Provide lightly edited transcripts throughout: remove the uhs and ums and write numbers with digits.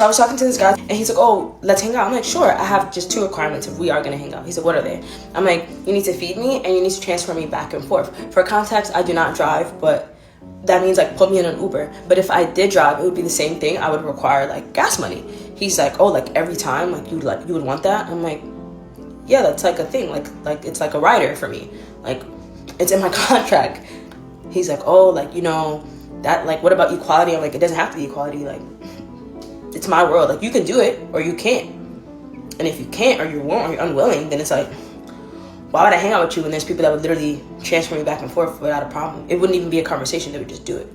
I was talking to this guy and he's like, oh, let's hang out. I'm like, sure. I have just two requirements if we are going to hang out. He said, what are they? I'm like, you need to feed me and you need to transfer me back and forth. For context, I do not drive, but that means like put me in an Uber. But if I did drive, it would be the same thing. I would require like gas money. He's like, oh, like every time, like you would want that? I'm like, yeah, that's like a thing. Like it's like a rider for me. Like it's in my contract. He's like, oh, like, that, like, what about equality? I'm like, it doesn't have to be equality. Like, it's my world. Like, you can do it or you can't. And if you can't or you won't or you're unwilling, then it's like, why would I hang out with you when there's people that would literally transfer me back and forth without a problem? It wouldn't even be a conversation. They would just do it.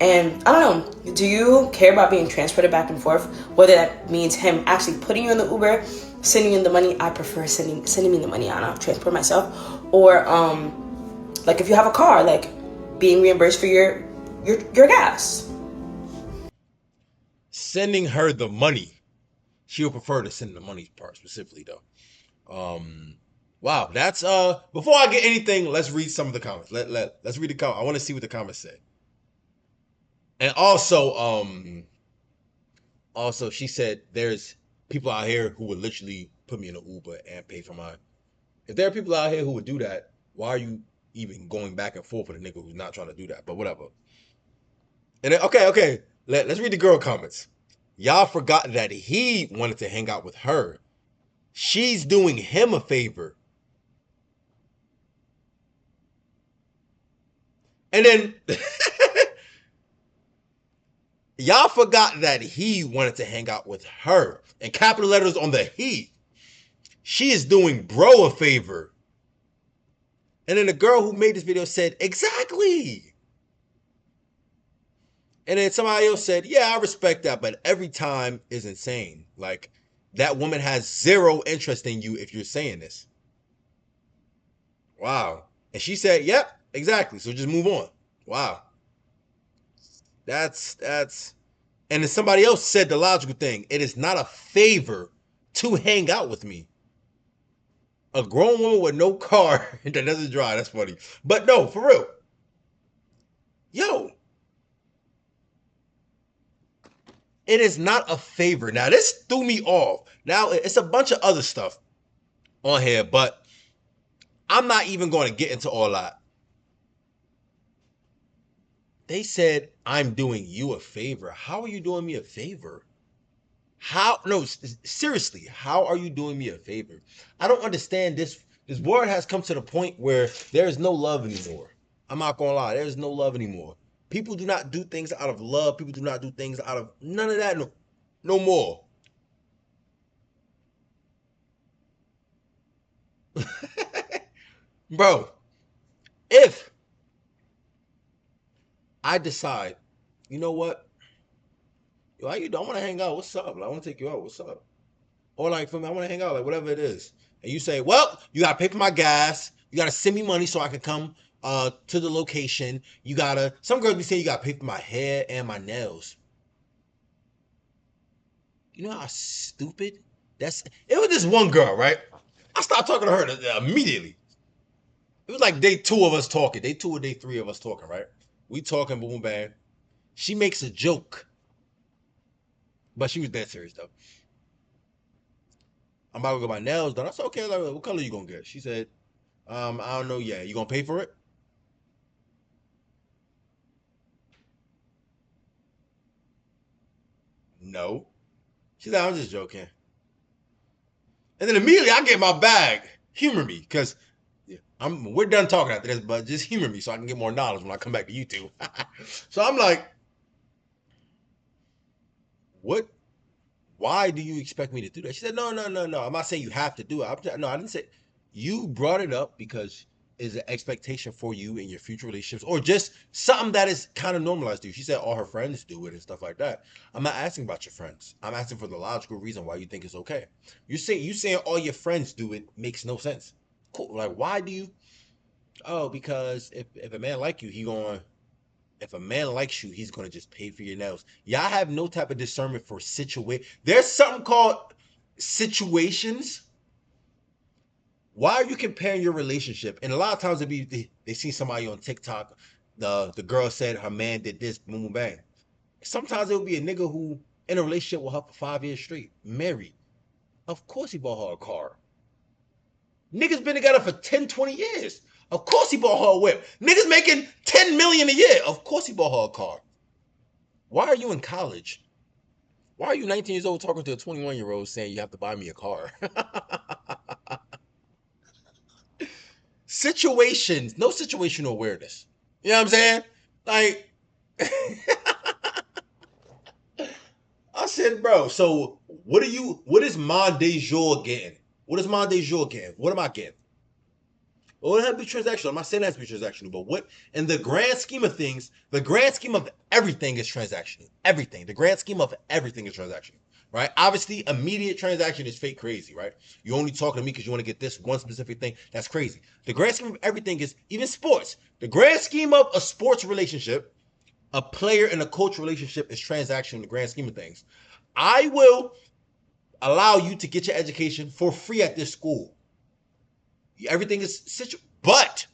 And I don't know, do you care about being transported back and forth? Whether that means him actually putting you in the Uber, sending you the money. I prefer sending me the money. I don't transport myself. Or like if you have a car, like being reimbursed for your gas. Sending her the money. She would prefer to send the money part specifically though. Wow, that's before I get anything, let's read some of the comments. Let's read the comment. I want to see what the comments say. And also she said there's people out here who would literally put me in an Uber and pay for mine. If there are people out here who would do that, why are you even going back and forth with a nigga who's not trying to do that? But whatever. And then, okay. Let's read the girl comments. Y'all forgot that he wanted to hang out with her. She's doing him a favor. And then y'all forgot that he wanted to hang out with her. And capital letters on the he. She is doing bro a favor. And then the girl who made this video said, exactly. And then somebody else said, yeah, I respect that, but every time is insane. Like, that woman has zero interest in you if you're saying this. Wow. And she said, yep, exactly. So just move on. Wow. That's and then somebody else said the logical thing. It is not a favor to hang out with me. A grown woman with no car that doesn't drive. That's funny. But no, for real. Yo. It is not a favor. Now, this threw me off. Now, it's a bunch of other stuff on here, but I'm not even going to get into all that. They said, I'm doing you a favor. How are you doing me a favor? How? No, seriously, how are you doing me a favor? I don't understand this. This world has come to the point where there is no love anymore. I'm not going to lie. There is no love anymore. People do not do things out of love. People do not do things out of none of that. No more. Bro, if I decide, you know what? Why you don't want to hang out? What's up? Like, I want to take you out. What's up? Or like for me, I want to hang out, like whatever it is. And you say, well, you gotta pay for my gas. You gotta send me money so I can come to the location. You gotta. Some girls be saying you gotta pay for my hair and my nails. You know how stupid that's. It was this one girl, right? I stopped talking to her immediately. It was like day 2 of us talking. Day 2 or day 3 of us talking, right? We talking, boom, bang. She makes a joke, but she was dead serious though. I'm about to go my nails done. I said, okay, like, what color you gonna get? She said, I don't know yet. You gonna pay for it? No. She said, I'm just joking. And then immediately I get my bag. Humor me, because we're done talking after this, but just humor me so I can get more knowledge when I come back to YouTube. So I'm like, what? Why do you expect me to do that? She said, no. I'm not saying you have to do it. No, I didn't say. You brought it up because is an expectation for you in your future relationships, or just something that is kind of normalized to you. She said all her friends do it and stuff like that. I'm not asking about your friends. I'm asking for the logical reason why you think it's okay. You saying all your friends do it makes no sense. Cool. Like, why do you? Oh, because if a man like you, if a man likes you, he's gonna just pay for your nails. Y'all have no type of discernment for situation. There's something called situations. Why are you comparing your relationship? And a lot of times they see somebody on TikTok. The girl said her man did this, boom, bang. Sometimes it will be a nigga who in a relationship with her for 5 years straight, married. Of course he bought her a car. Niggas been together for 10, 20 years. Of course he bought her a whip. Niggas making 10 million a year. Of course he bought her a car. Why are you in college? Why are you 19 years old talking to a 21-year-old saying you have to buy me a car? Situations, no situational awareness. You know what I'm saying? Like, I said, bro, so what is mon de jour getting? What is mon de jour getting? What am I getting? Well, it has to be transactional. I'm not saying it has to be transactional, but what, in the grand scheme of things, the grand scheme of everything is transactional. Everything. The grand scheme of everything is transactional, right? Obviously, immediate transaction is fake crazy, right? You only talking to me because you want to get this one specific thing. That's crazy. The grand scheme of everything is, even sports. The grand scheme of a sports relationship, a player and a coach relationship is transactional in the grand scheme of things. I will allow you to get your education for free at this school. Everything is but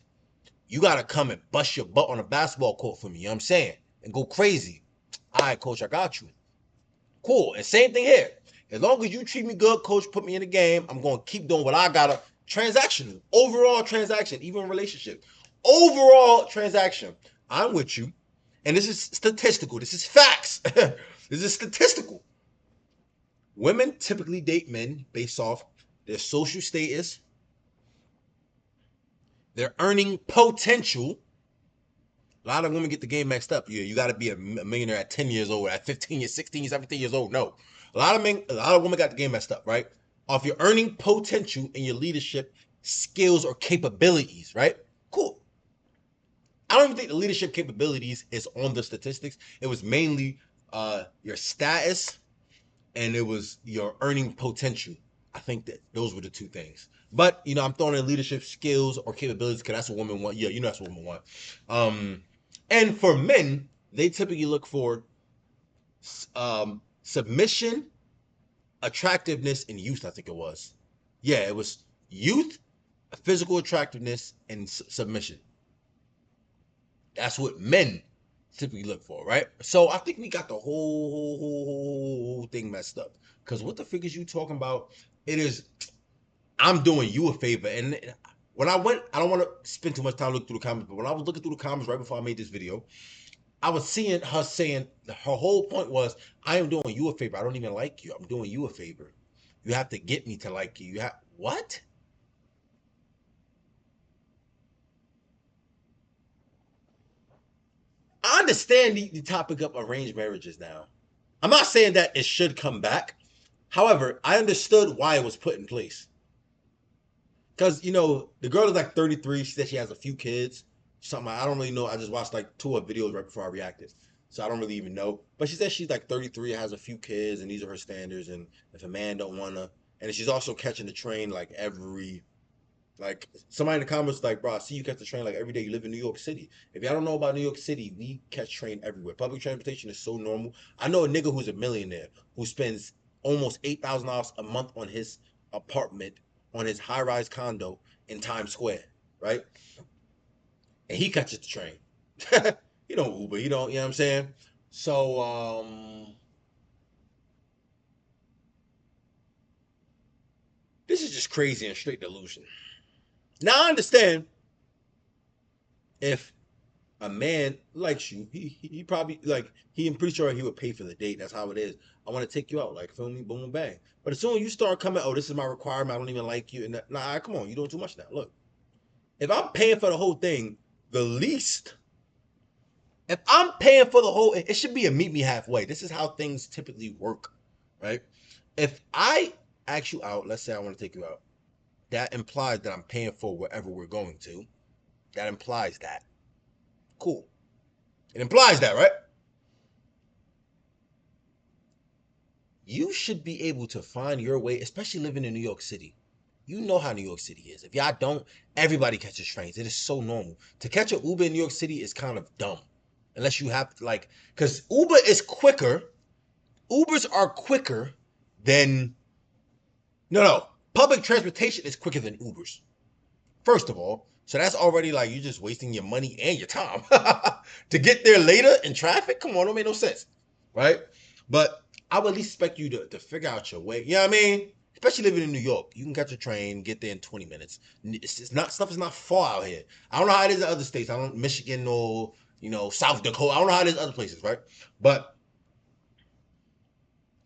you gotta come and bust your butt on a basketball court for me. You know what I'm saying? And go crazy. All right, coach, I got you. Cool. And same thing here. As long as you treat me good, coach, put me in the game, I'm gonna keep doing what I gotta. Transaction, overall transaction, even relationship, overall transaction. I'm with you, and this is statistical. This is facts. This is statistical. Women typically date men based off their social status, their earning potential. A lot of women get the game mixed up. You got to be a millionaire at 10 years old, at 15 years, 16, 17 years old. No. A lot of women got the game messed up, right? Off your earning potential and your leadership skills or capabilities, right? Cool. I don't even think the leadership capabilities is on the statistics. It was mainly your status and it was your earning potential. I think that those were the two things. But, I'm throwing in leadership skills or capabilities because that's what women want. Yeah, that's what women want. And for men, they typically look for submission, attractiveness, and youth, I think it was. Yeah, it was youth, physical attractiveness, and submission. That's what men typically look for, right? So I think we got the whole thing messed up. Because what the figures you talking about, it is, I'm doing you a favor. And when I don't want to spend too much time looking through the comments, but when I was looking through the comments right before I made this video, I was seeing her saying, her whole point was, I am doing you a favor. I don't even like you. I'm doing you a favor. You have to get me to like you. What? I understand the topic of arranged marriages now. I'm not saying that it should come back. However, I understood why it was put in place. Because, the girl is like 33. She said she has a few kids. Something I don't really know. I just watched like 2 of videos right before I reacted. So I don't really even know. But she said she's like 33, has a few kids, and these are her standards. And if a man don't want to. And she's also catching the train like somebody in the comments like, bro, I see you catch the train like every day. You live in New York City. If y'all don't know about New York City, we catch train everywhere. Public transportation is so normal. I know a nigga who's a millionaire who spends almost $8,000 a month on his apartment, on his high-rise condo in Times Square, right? And he catches the train. He don't Uber. He don't, you know what I'm saying? So, this is just crazy and straight delusion. Now I understand if a man likes you, he probably I'm pretty sure he would pay for the date. That's how it is. I want to take you out, like, feel me, boom, bang. But as soon as you start coming, oh, this is my requirement, I don't even like you, and nah, come on, you're doing too much now. Look, if I'm paying for the whole thing, if I'm paying for the whole, it should be a meet me halfway. This is how things typically work, right? If I ask you out, let's say I want to take you out, that implies that I'm paying for wherever we're going to. That implies that. Cool. It implies that, right? You should be able to find your way, especially living in New York City. You know how New York City is. If y'all don't, everybody catches trains. It is so normal. To catch an Uber in New York City is kind of dumb. Unless you have, because Uber is quicker. Ubers are quicker than, no. Public transportation is quicker than Ubers. First of all. So that's already you're just wasting your money and your time. To get there later in traffic? Come on, don't make no sense. Right? But I would at least expect you to figure out your way. You know what I mean? Especially living in New York, you can catch a train, get there in 20 minutes. It's not stuff is not far out here. I don't know how it is in other states. I don't Michigan or South Dakota. I don't know how it is in other places, right? But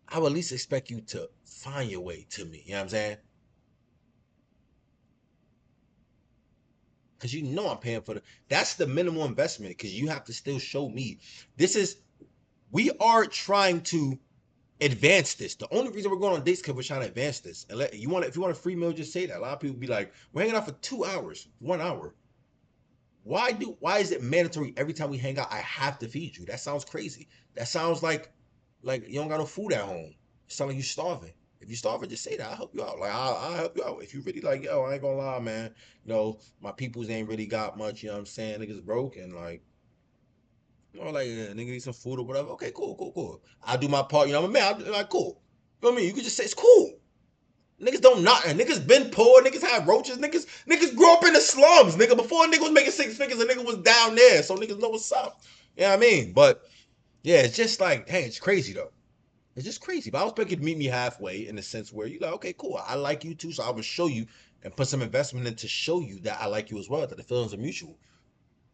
I would at least expect you to find your way to me. You know what I'm saying? Because I'm paying for that's the minimal investment. Because you have to still show me. We are trying to advance this. The only reason we're going on dates because we're trying to advance this. And if you want a free meal, just say that. A lot of people be like, we're hanging out for 2 hours, 1 hour. Why is it mandatory every time we hang out? I have to feed you. That sounds crazy. That sounds like you don't got no food at home. It sounds like you starving. If you starving, just say that. I'll help you out. Like I'll help you out. If you really like, yo, I ain't gonna lie, man. My peoples ain't really got much. You know what I'm saying? Niggas broke and like. Nigga need some food or whatever. Okay, cool. I'll do my part. I'm a man. I'll like, cool. You know what I mean? You can just say it's cool. Niggas don't not. Niggas been poor. Niggas had roaches. Niggas grew up in the slums. Nigga, before a nigga was making 6 figures, a nigga was down there. So niggas know what's up. You know what I mean? But yeah, it's just like, hey, it's crazy though. It's just crazy. But I was expecting you to meet me halfway in the sense where you like, okay, cool. I like you too, so I will show you and put some investment in to show you that I like you as well, that the feelings are mutual.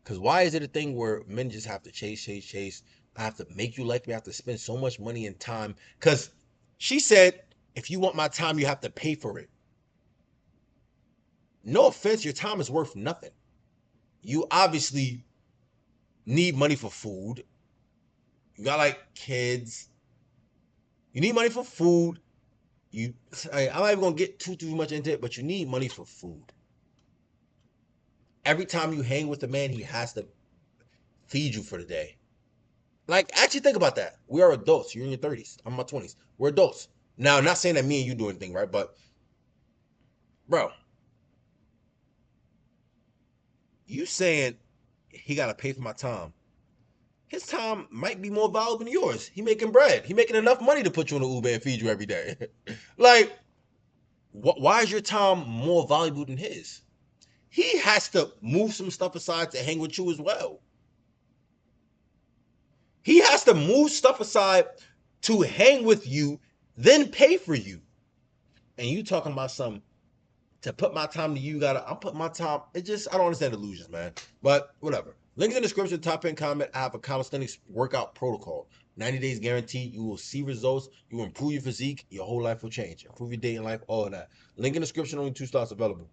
Because why is it a thing where men just have to chase? I have to make you like me. I have to spend so much money and time. Because she said, if you want my time, you have to pay for it. No offense, your time is worth nothing. You obviously need money for food. You got like kids. You need money for food. I'm not even gonna get too much into it, but you need money for food. Every time you hang with a man, he has to feed you for the day. Like, actually think about that. We are adults. You're in your 30s. I'm in my 20s. We're adults. Now, not saying that me and you do anything, right? But, bro, you saying he got to pay for my time. His time might be more valuable than yours. He making bread. He making enough money to put you on the Uber and feed you every day. Like, why is your time more valuable than his? He has to move some stuff aside to hang with you as well. He has to move stuff aside to hang with you, then pay for you. And you talking about something to put my time to you, I'm putting my time. I don't understand illusions, man. But whatever. Links in the description, top pin comment. I have a calisthenics workout protocol. 90 days guaranteed. You will see results. You will improve your physique. Your whole life will change. Improve your dating life, all of that. Link in the description, only 2 slots available.